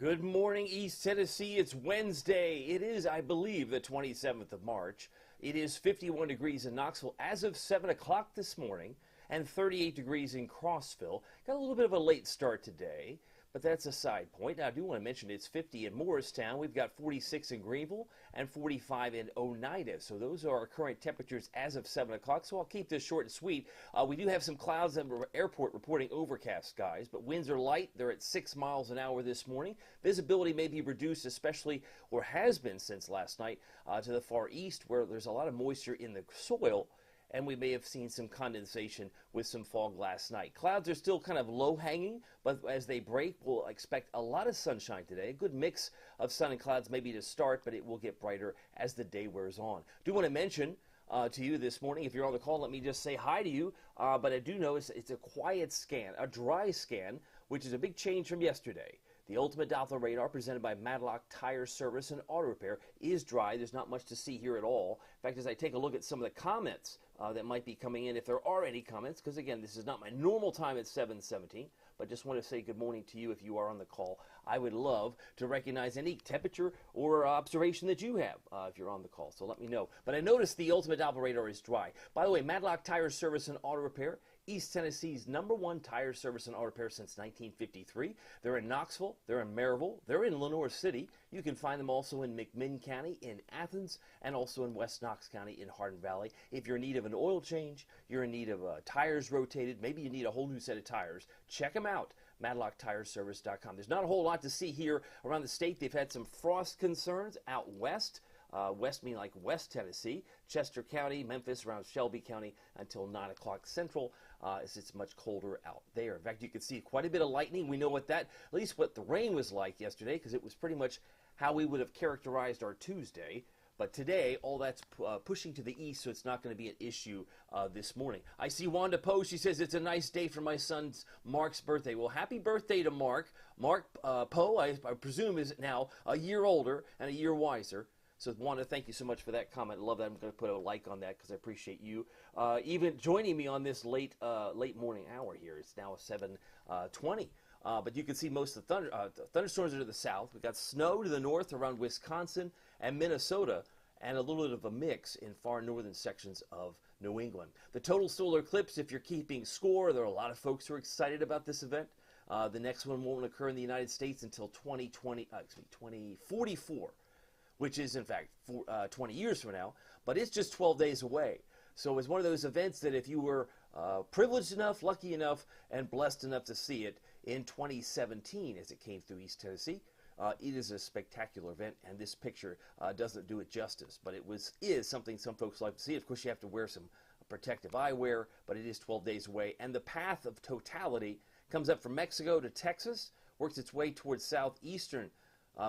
Good morning, East Tennessee. It's Wednesday. It is, I believe, the 27th of March. It is 51 degrees in Knoxville as of 7 o'clock this morning and 38 degrees in Crossville. Got a little bit of a late start today, but that's a side point. Now, I do want to mention it's 50 in Morristown. We've got 46 in Greenville and 45 in Oneida. So those are our current temperatures as of 7 o'clock. So I'll keep this short and sweet. We do have some clouds at the airport reporting overcast skies, but winds are light. They're at 6 miles an hour this morning. Visibility may be reduced, especially, or has been since last night, to the far east where there's a lot of moisture in the soil, and we may have seen some condensation with some fog last night. Clouds are still kind of low-hanging, but as they break, we'll expect a lot of sunshine today. A good mix of sun and clouds maybe to start, but it will get brighter as the day wears on. Do want to mention to you this morning, if you're on the call, let me just say hi to you, but I do notice it's a quiet scan, a dry scan, which is a big change from yesterday. The Ultimate Doppler radar presented by Matlock Tire Service and Auto Repair is dry. There's not much to see here at all. In fact, as I take a look at some of the comments that might be coming in, if there are any comments, because again, this is not my normal time at 7:17, but just want to say good morning to you if you are on the call. I would love to recognize any temperature or observation that you have if you're on the call, so let me know. But I noticed the Ultimate Doppler radar is dry. By the way, Matlock Tire Service and Auto Repair, East Tennessee's #1 tire service and auto repair since 1953. They're in Knoxville, they're in Maryville, they're in Lenoir City. You can find them also in McMinn County, in Athens, and also in West Knox County in Hardin Valley. If you're in need of an oil change, you're in need of tires rotated, maybe you need a whole new set of tires, check them out. MatlockTireService.com. There's not a whole lot to see here around the state. They've had some frost concerns out west. West meaning like West Tennessee, Chester County, Memphis, around Shelby County until 9 o'clock Central, as it's much colder out there. In fact, you can see quite a bit of lightning. We know what at least what the rain was like yesterday, because it was pretty much how we would have characterized our Tuesday. But today, all that's pushing to the east, so it's not going to be an issue this morning. I see Wanda Poe. She says, it's a nice day for my son's Mark's birthday. Well, happy birthday to Mark. Mark Poe, I presume, is now a year older and a year wiser. So, Wanda, thank you so much for that comment. I love that. I'm going to put a like on that because I appreciate you even joining me on this late morning hour here. It's now 7:20. But you can see most of the thunderstorms are to the south. We've got snow to the north around Wisconsin and Minnesota, and a little bit of a mix in far northern sections of New England. The total solar eclipse, if you're keeping score, there are a lot of folks who are excited about this event. The next one won't occur in the United States until 2044. Which is, in fact, 20 years from now, but it's just 12 days away. So it's one of those events that if you were privileged enough, lucky enough, and blessed enough to see it in 2017 as it came through East Tennessee, it is a spectacular event, and this picture doesn't do it justice, but is something some folks like to see. Of course, you have to wear some protective eyewear, but it is 12 days away, and the path of totality comes up from Mexico to Texas, works its way towards southeastern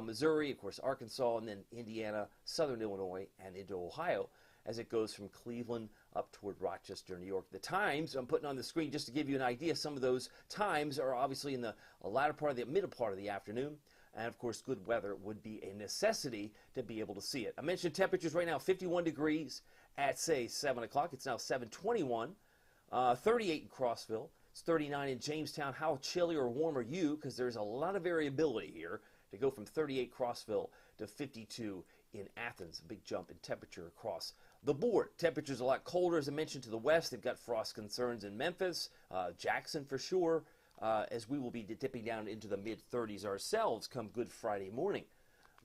Missouri, of course, Arkansas, and then Indiana, southern Illinois, and into Ohio as it goes from Cleveland up toward Rochester, New York. The times I'm putting on the screen just to give you an idea. Some of those times are obviously in the latter part of the middle part of the afternoon. And, of course, good weather would be a necessity to be able to see it. I mentioned temperatures right now, 51 degrees at, say, 7 o'clock. It's now 7:21, 38 in Crossville. It's 39 in Jamestown. How chilly or warm are you? Because there's a lot of variability here to go from 38 Crossville to 52 in Athens. A big jump in temperature across the board. Temperatures a lot colder, as I mentioned, to the west. They've got frost concerns in Memphis, Jackson for sure, as we will be dipping down into the mid-30s ourselves come Good Friday morning.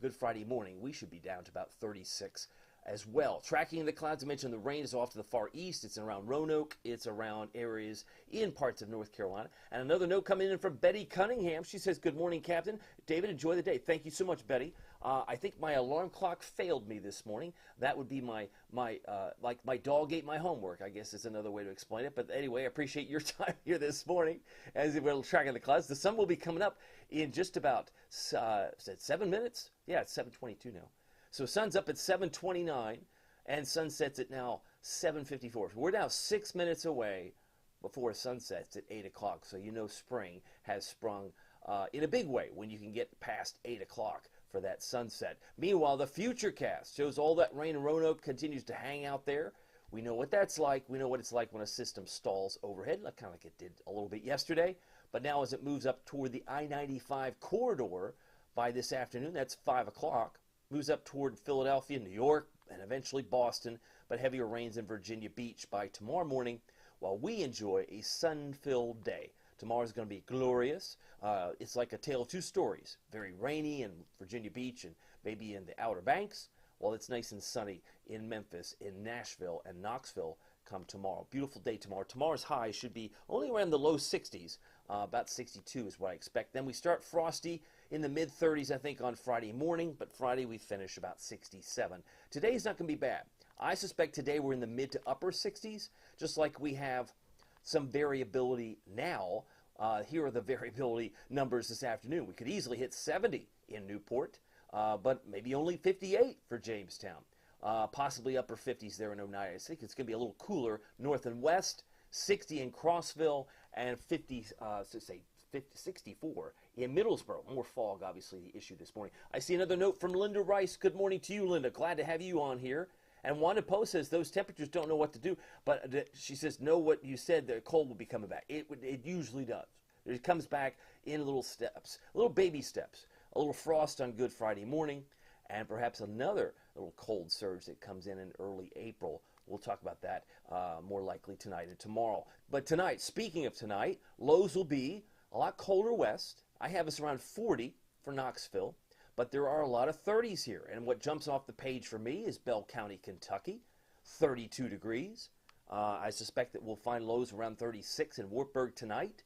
Good Friday morning, we should be down to about 36 as well. Tracking the clouds, I mentioned the rain is off to the far east. It's around Roanoke. It's around areas in parts of North Carolina. And another note coming in from Betty Cunningham. She says, good morning, Captain. David, enjoy the day. Thank you so much, Betty. I think my alarm clock failed me this morning. That would be like my dog ate my homework, I guess is another way to explain it. But anyway, I appreciate your time here this morning as we're tracking the clouds. The sun will be coming up in just about 7 minutes. Yeah, it's 7:22 now. So sun's up at 7:29, and sun sets at now 7:54. So we're now 6 minutes away before sunsets at 8 o'clock. So you know spring has sprung in a big way when you can get past 8 o'clock for that sunset. Meanwhile, the Futurecast shows all that rain in Roanoke continues to hang out there. We know what that's like. We know what it's like when a system stalls overhead, kind of like it did a little bit yesterday. But now as it moves up toward the I-95 corridor, by this afternoon. That's 5 o'clock. Moves up toward Philadelphia, New York, and eventually Boston, but heavier rains in Virginia Beach by tomorrow morning, while we enjoy a sun-filled day. Tomorrow's going to be glorious. It's like a tale of two stories. Very rainy in Virginia Beach and maybe in the Outer Banks, while it's nice and sunny in Memphis, in Nashville, and Knoxville come tomorrow. Beautiful day tomorrow. Tomorrow's high should be only around the low 60s. About 62 is what I expect. Then we start frosty in the mid-30s, I think, on Friday morning, but Friday we finish about 67. Today's not going to be bad. I suspect today we're in the mid to upper 60s, just like we have some variability now. Here are the variability numbers this afternoon. We could easily hit 70 in Newport, but maybe only 58 for Jamestown. Possibly upper 50s there in Oneida. I think it's going to be a little cooler north and west, 60 in Crossville, and 64 in Middlesboro. More fog, obviously, the issue this morning. I see another note from Linda Rice. Good morning to you, Linda. Glad to have you on here. And Wanda Poe says those temperatures don't know what to do, but she says, know what you said, the cold will be coming back. It usually does. It comes back in little steps, little baby steps. A little frost on Good Friday morning, and perhaps another little cold surge that comes in early April. We'll talk about that more likely tonight and tomorrow. But tonight, speaking of tonight, lows will be a lot colder west. I have us around 40 for Knoxville, but there are a lot of 30s here. And what jumps off the page for me is Bell County, Kentucky, 32 degrees. I suspect that we'll find lows around 36 in Wartburg tonight,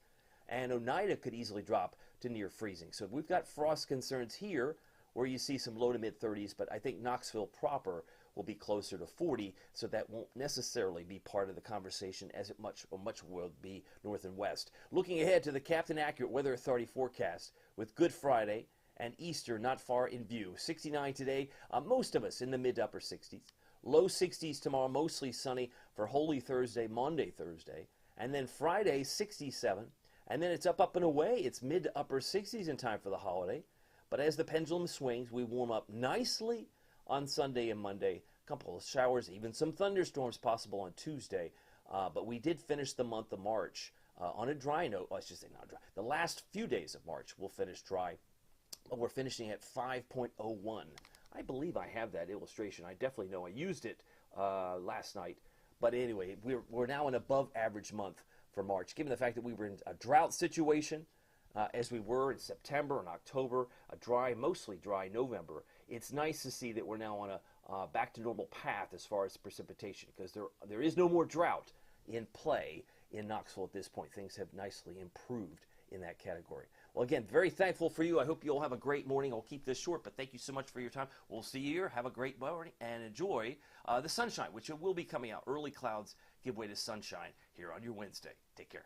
and Oneida could easily drop to near freezing. So we've got frost concerns here where you see some low to mid 30s, but I think Knoxville proper will be closer to 40, so that won't necessarily be part of the conversation as it much will be north and west. Looking ahead to the Captain Accurate Weather Authority forecast with Good Friday and Easter not far in view. 69 today, most of us in the mid to upper 60s. Low 60s tomorrow, mostly sunny for Holy Thursday, Maundy Thursday, and then Friday 67, and then it's up and away. It's mid to upper 60s in time for the holiday. But as the pendulum swings, we warm up nicely on Sunday and Monday. A couple of showers, even some thunderstorms possible on Tuesday. But we did finish the month of March on a dry note. Well, I should say not dry. The last few days of March we'll finish dry. But we're finishing at 5.01. I believe I have that illustration. I definitely know I used it last night. But anyway, we're now an above average month for March, given the fact that we were in a drought situation. As we were in September and October, mostly dry November. It's nice to see that we're now on a back to normal path as far as precipitation, because there is no more drought in play in Knoxville at this point. Things have nicely improved in that category. Well, again, very thankful for you. I hope you all have a great morning. I'll keep this short, but thank you so much for your time. We'll see you here. Have a great morning and enjoy the sunshine, which will be coming out. Early clouds give way to sunshine here on your Wednesday. Take care.